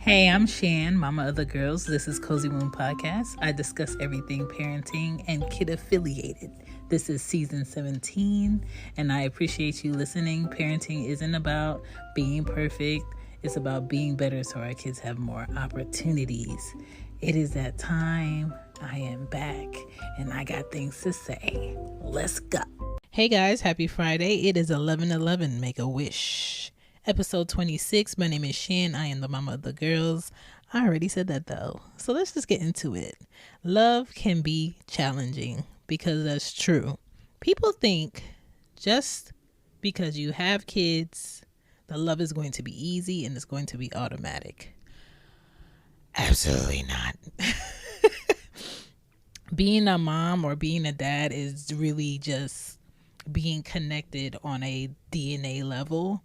Hey, I'm Shan, mama of the girls. This is Cozy Womb Podcast. I discuss everything parenting and kid affiliated. This is season 17, and I appreciate you listening. Parenting isn't about being perfect. It's about being better so our kids have more opportunities. It is that time. I am back, and I got things to say. Let's go. Hey guys, happy Friday. It is 11/11. Make a wish. Episode 26. My name is Shan. I am the mama of the girls. I already said that though. So let's just get into it. Love can be challenging because that's true. People think just because you have kids, the love is going to be easy and it's going to be automatic. Absolutely not. Being a mom or being a dad is really just being connected on a DNA level.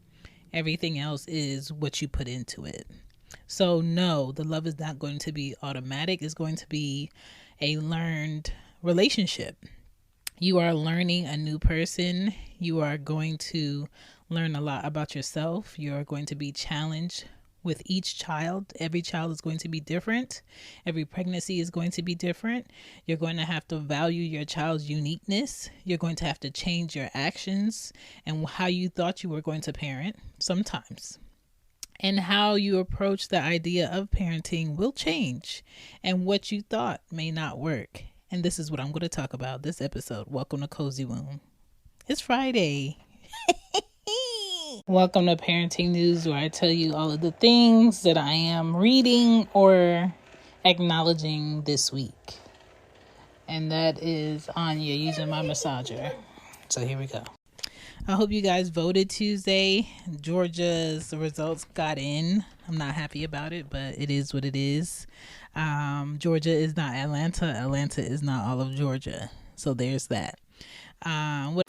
Everything else is what you put into it. So no, the love is not going to be automatic. It's going to be a learned relationship. You are learning a new person. You are going to learn a lot about yourself. You are going to be challenged with each child. Every child is going to be different. Every pregnancy is going to be different. You're going to have to value your child's uniqueness. You're going to have to change your actions and how you thought you were going to parent sometimes. And how you approach the idea of parenting will change. And what you thought may not work. And this is what I'm going to talk about this episode. Welcome to Cozy Womb. It's Friday. Welcome to Parenting News, where I tell you all of the things that I am reading or acknowledging this week. And that is Anya using my massager. So here we go. I hope you guys voted Tuesday. Georgia's results got in. I'm not happy about it, but it is what it is. Georgia is not Atlanta. Atlanta is not all of Georgia. So there's that.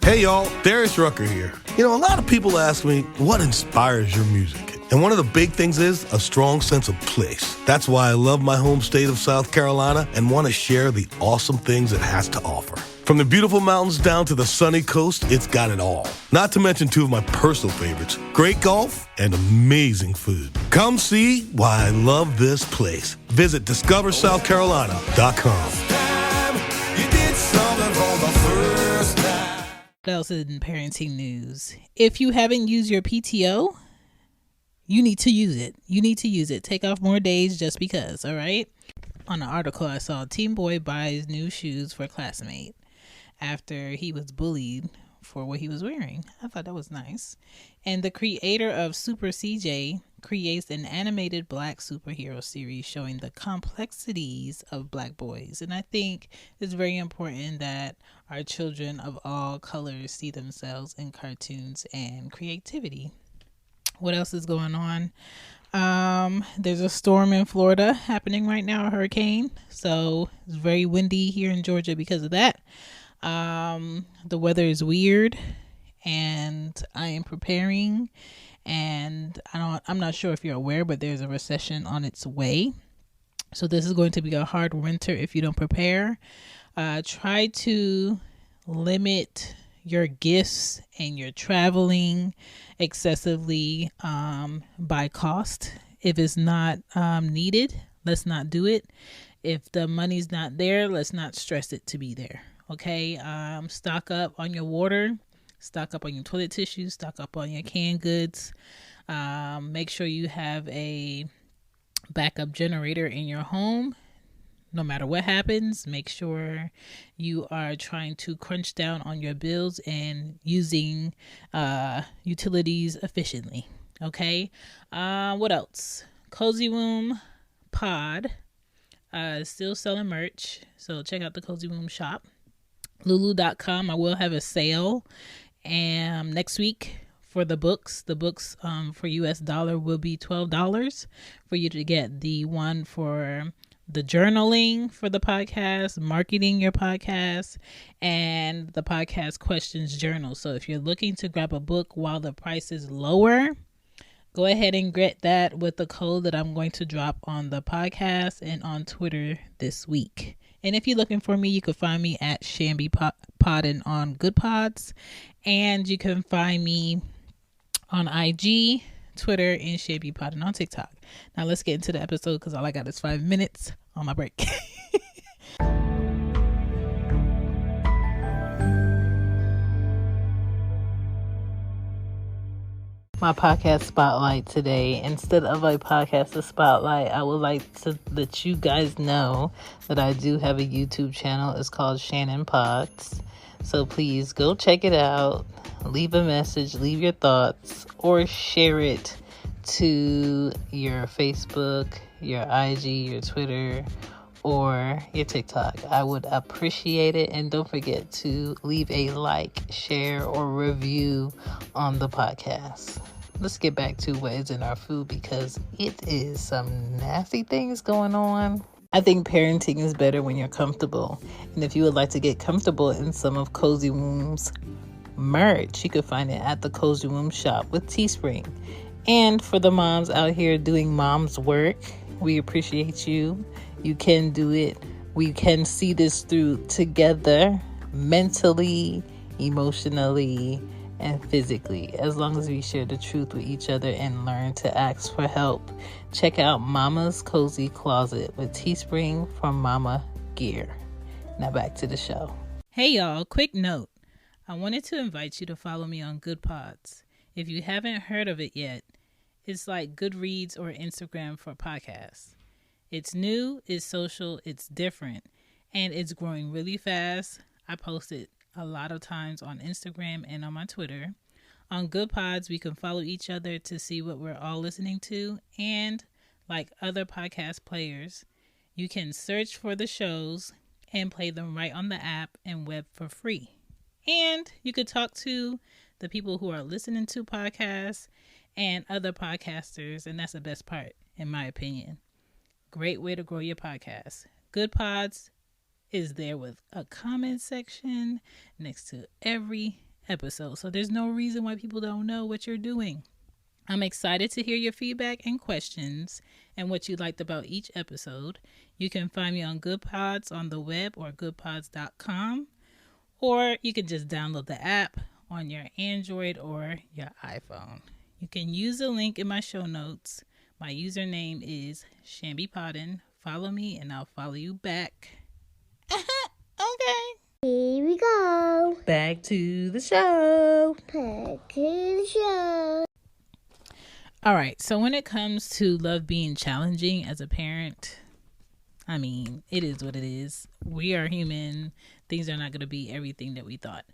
Hey y'all, Darius Rucker here. A lot of people ask me, what inspires your music? And one of the big things is a strong sense of place. That's why I love my home state of South Carolina and want to share the awesome things it has to offer. From the beautiful mountains down to the sunny coast, it's got it all. Not to mention two of my personal favorites, great golf and amazing food. Come see why I love this place. Visit discoversouthcarolina.com. What else is in parenting news? If you haven't used your PTO, you need to use it. You need to use it. Take off more days just because, all right? On an article I saw, teen boy buys new shoes for classmate after he was bullied for what he was wearing. I thought that was nice. And the creator of Super CJ creates an animated black superhero series showing the complexities of black boys. And I think it's very important that our children of all colors see themselves in cartoons and creativity. What else is going on? There's a storm in Florida happening right now, a hurricane. So it's very windy here in Georgia because of that. The weather is weird and I am preparing, and I'm not sure if you're aware, but there's a recession on its way. So this is going to be a hard winter if you don't prepare. Try to limit your gifts and your traveling excessively by cost. If it's not needed, let's not do it. If the money's not there, let's not stress it to be there. Okay, stock up on your water, stock up on your toilet tissue, stock up on your canned goods. Make sure you have a backup generator in your home. No matter what happens, make sure you are trying to crunch down on your bills and using utilities efficiently. Okay, what else? Cozy Womb Pod still selling merch, so check out the Cozy Womb shop. Lulu.com. I will have a sale next week for the books. The books for US dollar will be $12 for you to get the one for the journaling for the podcast, marketing your podcast, and the podcast questions journal. So if you're looking to grab a book while the price is lower, go ahead and get that with the code that I'm going to drop on the podcast and on Twitter this week. And if you're looking for me, you can find me at Shamby Poddin on Good Pods. And you can find me on IG, Twitter, and Shamby Poddin on TikTok. Now let's get into the episode because all I got is 5 minutes on my break. My podcast spotlight today. Instead of a podcast spotlight, I would like to let you guys know that I do have a YouTube channel. It's called Shannon Pods. So please go check it out. Leave a message, leave your thoughts, or share it to your Facebook, your IG, your Twitter, or your TikTok. I would appreciate it. And don't forget to leave a like, share, or review on the podcast. Let's get back to what is in our food because it is some nasty things going on. I think parenting is better when you're comfortable. And if you would like to get comfortable in some of Cozy Womb's merch, you can find it at the Cozy Womb shop with Teespring. And for the moms out here doing mom's work, we appreciate you. You can do it. We can see this through together, mentally, emotionally, and physically, as long as we share the truth with each other and learn to ask for help. Check out Mama's Cozy Closet with Teespring from Mama Gear. Now back to the show. Hey y'all, quick note. I wanted to invite you to follow me on Good Pods. If you haven't heard of it yet, it's like Goodreads or Instagram for podcasts. It's new, it's social, it's different, and it's growing really fast. I post it a lot of times on Instagram and on my Twitter. On Good Pods, we can follow each other to see what we're all listening to. And like other podcast players, you can search for the shows and play them right on the app and web for free. And you could talk to the people who are listening to podcasts and other podcasters. And that's the best part, in my opinion. Great way to grow your podcast. Good Pods is there with a comment section next to every episode. So there's no reason why people don't know what you're doing. I'm excited to hear your feedback and questions and what you liked about each episode. You can find me on Good Pods on the web or goodpods.com, or you can just download the app on your Android or your iPhone. You can use the link in my show notes. My username is Shambi Podden. Follow me and I'll follow you back. Okay. Here we go. Back to the show. All right. So when it comes to love being challenging as a parent, I mean, it is what it is. We are human. Things are not going to be everything that we thought.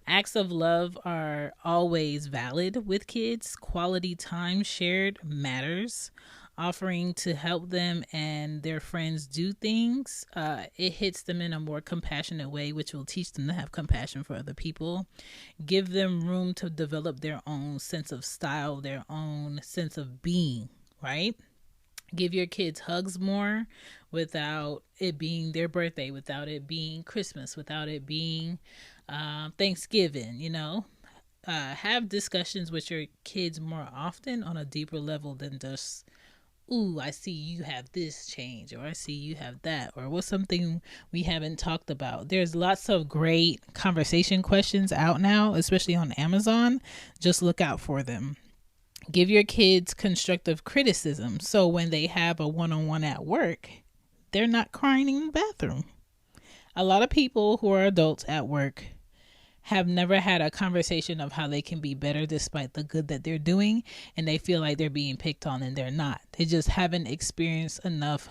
Acts of love are always valid with kids. Quality time shared matters. Offering to help them and their friends do things, it hits them in a more compassionate way, which will teach them to have compassion for other people. Give them room to develop their own sense of style, their own sense of being, right? Give your kids hugs more without it being their birthday, without it being Christmas, without it being Thanksgiving, you know. Have discussions with your kids more often on a deeper level than just, ooh, I see you have this change, or I see you have that, or what's something we haven't talked about. There's lots of great conversation questions out now, especially on Amazon. Just look out for them. Give your kids constructive criticism, so when they have a one-on-one at work, they're not crying in the bathroom. A lot of people who are adults at work have never had a conversation of how they can be better despite the good that they're doing, and they feel like they're being picked on and they're not. They just haven't experienced enough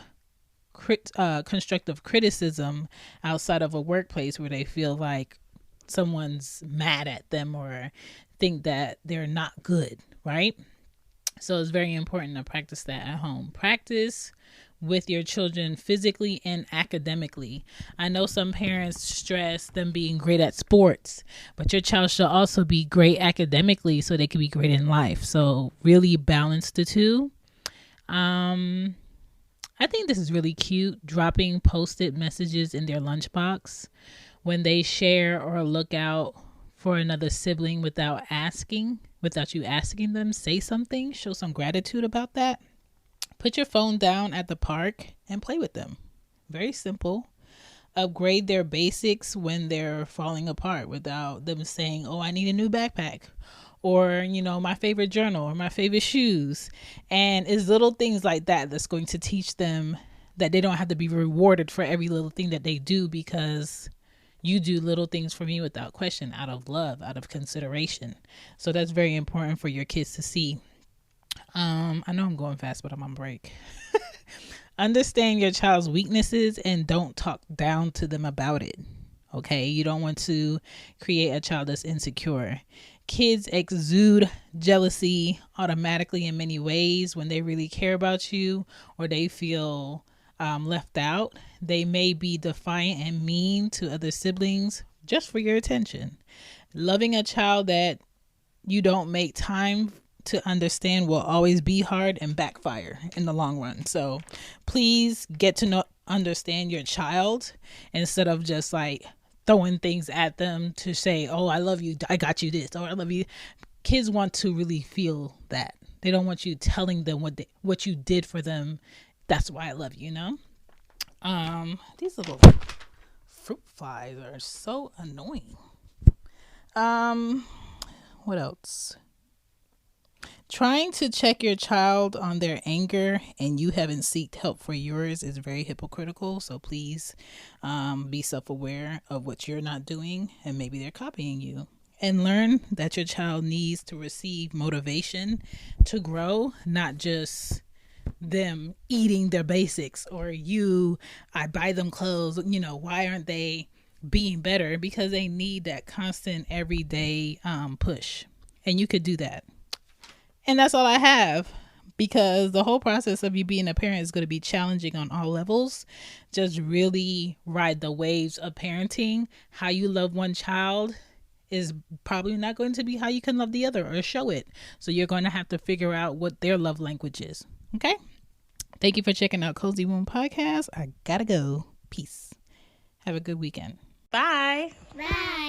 constructive criticism outside of a workplace where they feel like someone's mad at them or think that they're not good, right? So it's very important to practice that at home. Practice with your children physically and academically. I know some parents stress them being great at sports, but your child should also be great academically so they can be great in life. So really balance the two. I think this is really cute, dropping post-it messages in their lunchbox when they share or look out for another sibling without you asking them. Say something, show some gratitude about that. Put your phone down at the park and play with them. Very simple. Upgrade their basics when they're falling apart without them saying, oh, I need a new backpack. or, my favorite journal or my favorite shoes. And it's little things like that that's going to teach them that they don't have to be rewarded for every little thing that they do, because you do little things for me without question, out of love, out of consideration. So that's very important for your kids to see. I know I'm going fast, but I'm on break. Understand your child's weaknesses and don't talk down to them about it. Okay, you don't want to create a child that's insecure. Kids exude jealousy automatically in many ways when they really care about you or they feel left out. They may be defiant and mean to other siblings just for your attention. Loving a child that you don't make time to understand will always be hard and backfire in the long run. So please get to understand your child instead of just like throwing things at them to say, oh, I love you, I got you this, or I love you. Kids want to really feel that. They don't want you telling them what you did for them. That's why I love you, These little fruit flies are so annoying. What else? Trying to check your child on their anger and you haven't sought help for yours is very hypocritical. So please be self-aware of what you're not doing, and maybe they're copying you. And learn that your child needs to receive motivation to grow, not just them eating their basics or I buy them clothes. Why aren't they being better? Because they need that constant everyday push. And you could do that. And that's all I have, because the whole process of you being a parent is going to be challenging on all levels. Just really ride the waves of parenting. How you love one child is probably not going to be how you can love the other or show it. So you're going to have to figure out what their love language is. Okay? Thank you for checking out Cozy Womb Podcast. I gotta go. Peace. Have a good weekend. Bye. Bye.